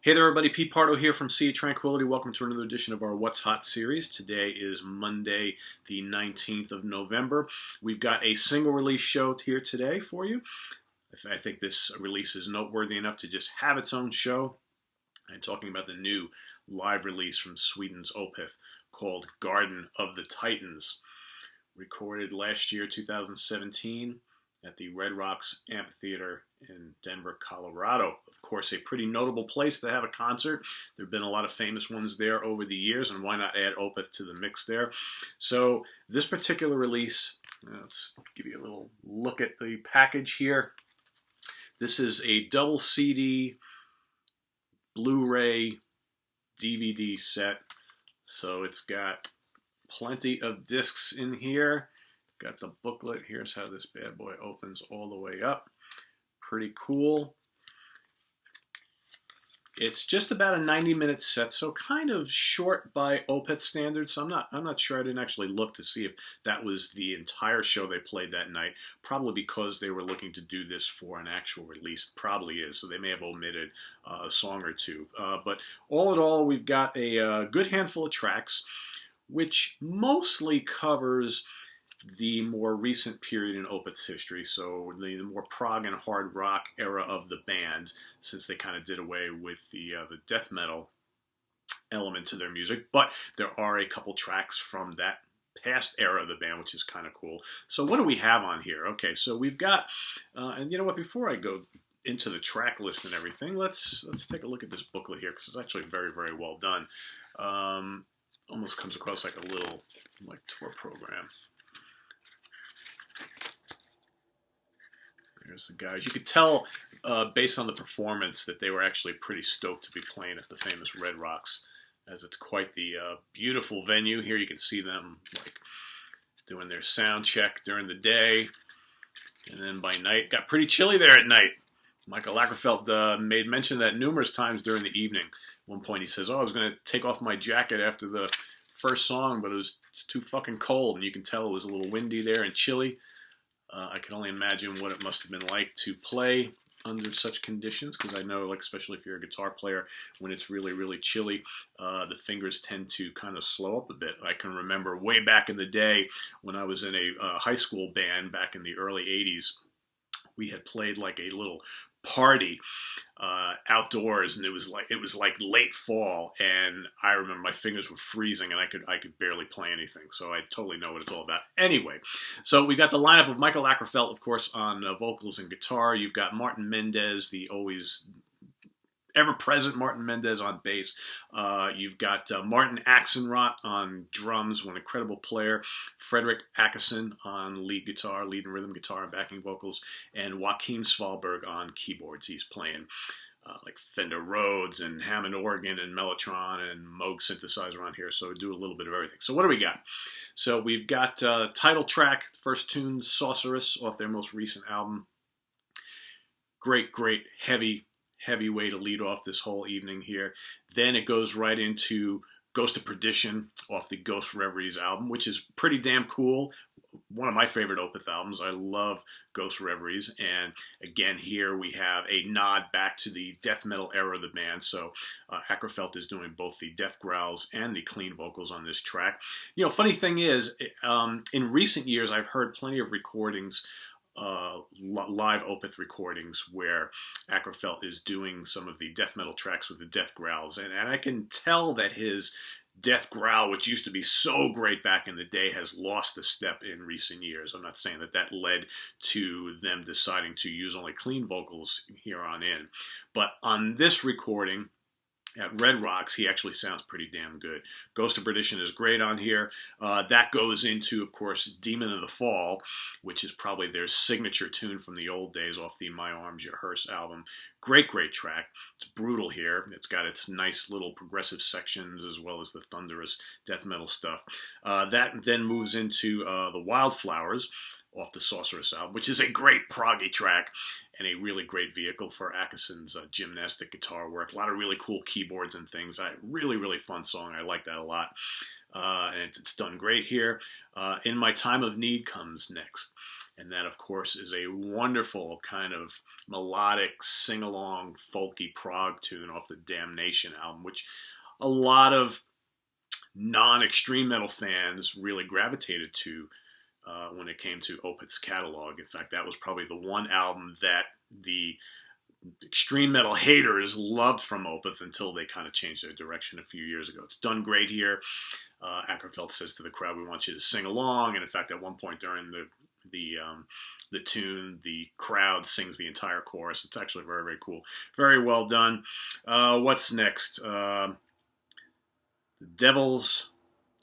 Hey there everybody, Pete Pardo here from Sea of Tranquility. Welcome to another edition of our What's Hot series. Today is Monday, the 19th of November. We've got a single release show here today for you. I think this release is noteworthy enough to just have its own show. I'm talking about the new live release from Sweden's Opeth called Garden of the Titans. Recorded last year, 2017, at the Red Rocks Amphitheatre in Denver, Colorado. Of course, a pretty notable place to have a concert. There have been a lot of famous ones there over the years, and why not add Opeth to the mix there? So this particular release, let's give you a little look at the package here. This is a double CD, Blu-ray, DVD set. So it's got plenty of discs in here. Got the booklet. Here's how this bad boy opens all the way up. Pretty cool. It's just about a 90-minute set, so kind of short by Opeth standards. So I'm not sure. I didn't actually look to see if that was the entire show they played that night. Probably because they were looking to do this for an actual release. Probably is. So they may have omitted a song or two. But all in all, we've got a good handful of tracks, which mostly covers the more recent period in Opeth's history, so the more prog and hard rock era of the band, since they kind of did away with the death metal element to their music. But there are a couple tracks from that past era of the band, which is kind of cool. So what do we have on here? Okay, so we've got, and you know what, before I go into the track list and everything, let's take a look at this booklet here, because it's actually very, very well done. Almost comes across like a little tour program. There's the guys. You could tell based on the performance that they were actually pretty stoked to be playing at the famous Red Rocks, as it's quite the beautiful venue. Here you can see them doing their sound check during the day, and then by night, got pretty chilly there at night. Mikael Kerfeldt made mention of that numerous times during the evening. At one point he says, "Oh, I was going to take off my jacket after the first song, but it's too fucking cold," and you can tell it was a little windy there and chilly. I can only imagine what it must have been like to play under such conditions, because I know, especially if you're a guitar player, when it's really, really chilly, the fingers tend to kind of slow up a bit. I can remember way back in the day when I was in a high school band back in the early 80s, we had played a little party outdoors, and it was like late fall, and I remember my fingers were freezing and I could barely play anything, so I totally know what it's all about. Anyway, so we got the lineup of Mikael Kerfeldt, of course, on vocals and guitar. You've got Martin Mendez, the always ever-present Martin Mendez on bass. You've got Martin Axelrod on drums, one incredible player. Fredrik Åkesson on lead and rhythm guitar and backing vocals. And Joakim Svalberg on keyboards. He's playing Fender Rhodes and Hammond organ and Mellotron and Moog synthesizer on here, so we do a little bit of everything. So what do we got? So we've got title track, first tune, Sorceress, off their most recent album. Great, heavy way to lead off this whole evening here. Then it goes right into Ghost of Perdition off the Ghost Reveries album, which is pretty damn cool. One of my favorite Opeth albums. I love Ghost Reveries, and again here we have a nod back to the death metal era of the band. So Kerfeldt is doing both the death growls and the clean vocals on this track. You know, funny thing is, in recent years I've heard plenty of recordings, live Opeth recordings, where Kerfeldt is doing some of the death metal tracks with the death growls, and I can tell that his death growl, which used to be so great back in the day, has lost a step in recent years. I'm not saying that led to them deciding to use only clean vocals here on in, but on this recording at Red Rocks, he actually sounds pretty damn good. Ghost of Perdition is great on here. That goes into, of course, Demon of the Fall, which is probably their signature tune from the old days off the My Arms Your Hearse album. Great track. It's brutal here. It's got its nice little progressive sections as well as the thunderous death metal stuff. That then moves into The Wildflowers off the Sorceress album, which is a great proggy track and a really great vehicle for Åkesson's gymnastic guitar work. A lot of really cool keyboards and things. Really fun song. I like that a lot. And it's done great here. In My Time of Need comes next. And that, of course, is a wonderful kind of melodic, sing-along, folky prog tune off the Damnation album, which a lot of non-extreme metal fans really gravitated to when it came to Opeth's catalog. In fact, that was probably the one album that the extreme metal haters loved from Opeth until they kind of changed their direction a few years ago. It's done great here. Kerfeldt says to the crowd, "We want you to sing along." And in fact, at one point during the tune, the crowd sings the entire chorus. It's actually very, very cool. Very well done. What's next? The Devil's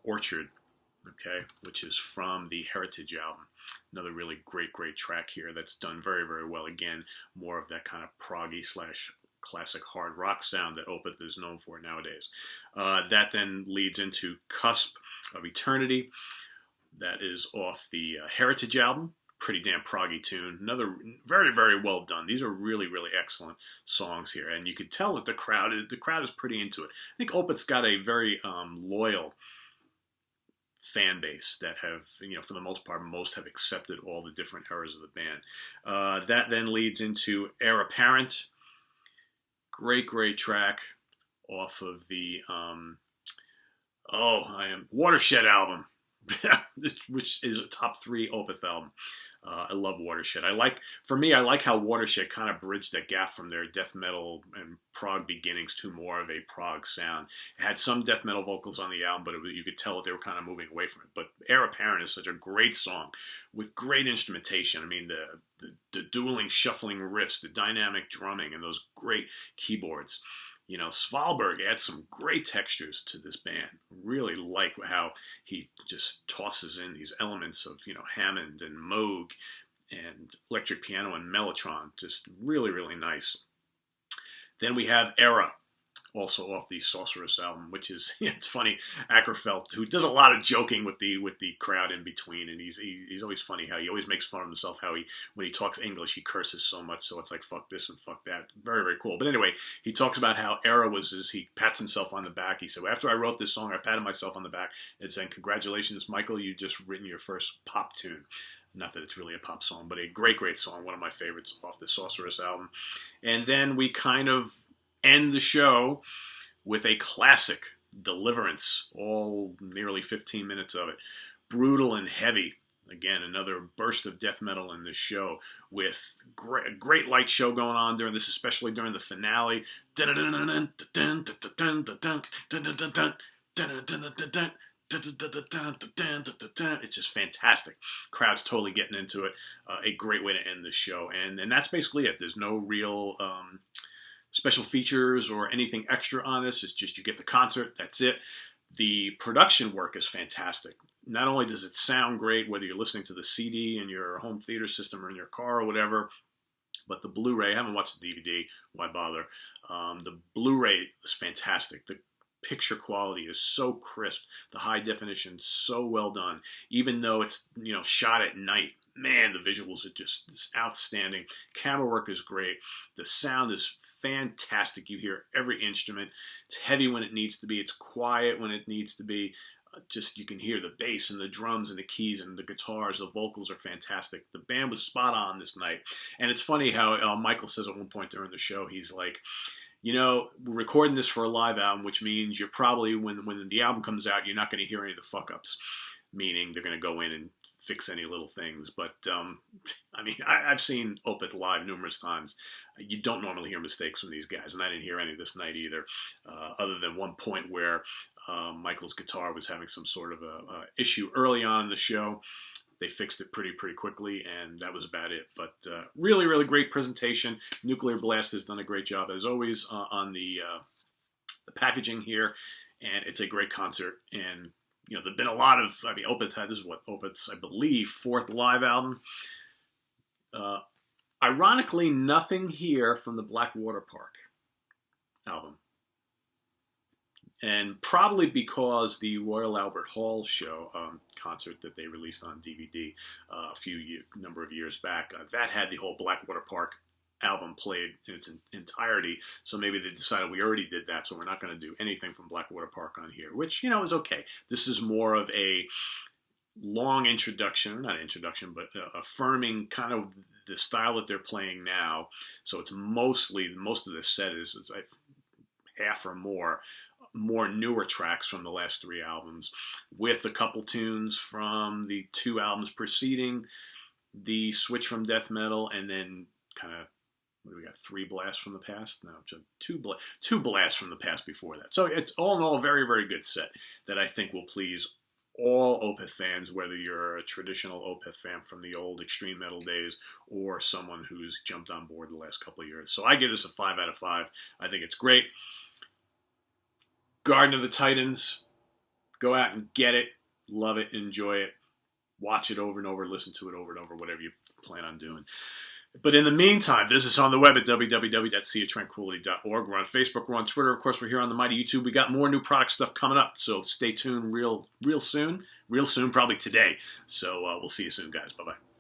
Orchard, okay, which is from the Heritage album. Another really great, great track here that's done very, very well. Again, more of that kind of proggy / classic hard rock sound that Opeth is known for nowadays. That then leads into Cusp of Eternity. That is off the Heritage album. Pretty damn proggy tune. Another very, very well done. These are really, really excellent songs here, and you can tell that the crowd is pretty into it. I think Opeth's got a very loyal fan base that have, for the most part, most have accepted all the different eras of the band. That then leads into Heir Apparent. Great, great track off of the Watershed album, which is a top 3 Opeth album. I love Watershed. I like how Watershed kind of bridged that gap from their death metal and prog beginnings to more of a prog sound. It had some death metal vocals on the album, but you could tell that they were kind of moving away from it. But Heir Apparent is such a great song with great instrumentation. I mean, the dueling, shuffling riffs, the dynamic drumming, and those great keyboards. Svalberg adds some great textures to this band. Really like how he just tosses in these elements of, Hammond and Moog and electric piano and mellotron. Just really, really nice. Then we have Era, also off the Sorceress album, which is, it's funny, Kerfeldt, who does a lot of joking with the crowd in between, and he's always funny how he always makes fun of himself, how when he talks English, he curses so much, so it's like, fuck this and fuck that. Very, very cool. But anyway, he talks about how Era he pats himself on the back. He said, well, after I wrote this song, I patted myself on the back and said, congratulations, Michael, you just written your first pop tune. Not that it's really a pop song, but a great, great song, one of my favorites off the Sorceress album. And then we kind of end the show with a classic, Deliverance, all nearly 15 minutes of it. Brutal and heavy. Again, another burst of death metal in this show with a great light show going on during this, especially during the finale. It's just fantastic. Crowd's totally getting into it. A great way to end the show. And that's basically it. There's no real special features or anything extra on this. It's just you get the concert, that's it. The production work is fantastic. Not only does it sound great, whether you're listening to the CD in your home theater system or in your car or whatever, but the Blu-ray, I haven't watched the DVD, why bother? The Blu-ray is fantastic. The picture quality is so crisp. The high definition, so well done. Even though it's, shot at night, man, the visuals are just outstanding. Camera work is great. The sound is fantastic. You hear every instrument. It's heavy when it needs to be. It's quiet when it needs to be. You can hear the bass and the drums and the keys and the guitars. The vocals are fantastic. The band was spot on this night. And it's funny how Michael says at one point during the show, he's like, we're recording this for a live album, which means you're probably, when the album comes out, you're not going to hear any of the fuck-ups. Meaning they're going to go in and fix any little things. But, I've seen Opeth live numerous times. You don't normally hear mistakes from these guys, and I didn't hear any this night either, other than one point where Michael's guitar was having some sort of a issue early on in the show. They fixed it pretty quickly, and that was about it. But really, really great presentation. Nuclear Blast has done a great job, as always, on the packaging here, and it's a great concert. And there've been a lot of, Opeth had, this is what Opeth's, I believe, 4th live album. Ironically, nothing here from the Blackwater Park album. And probably because the Royal Albert Hall show concert that they released on DVD number of years back, that had the whole Blackwater Park album played in its entirety, so maybe they decided we already did that, so we're not going to do anything from Blackwater Park on here, which, is okay. This is more of a long introduction, not introduction, but affirming kind of the style that they're playing now. So it's most of this set is half or more newer tracks from the last 3 albums, with a couple tunes from the 2 albums preceding the switch from death metal, and then kind of, what do we got, 3 blasts from the past? No, 2 blasts from the past before that. So it's all in all a very, very good set that I think will please all Opeth fans, whether you're a traditional Opeth fan from the old extreme metal days or someone who's jumped on board the last couple of years. So I give this a 5 out of 5. I think it's great. Garden of the Titans, go out and get it, love it, enjoy it, watch it over and over, listen to it over and over, whatever you plan on doing. But in the meantime, visit us on the web at www.seaoftranquility.org. We're on Facebook, we're on Twitter, of course, we're here on the mighty YouTube. We got more new product stuff coming up, so stay tuned real soon, probably today. So we'll see you soon, guys. Bye-bye.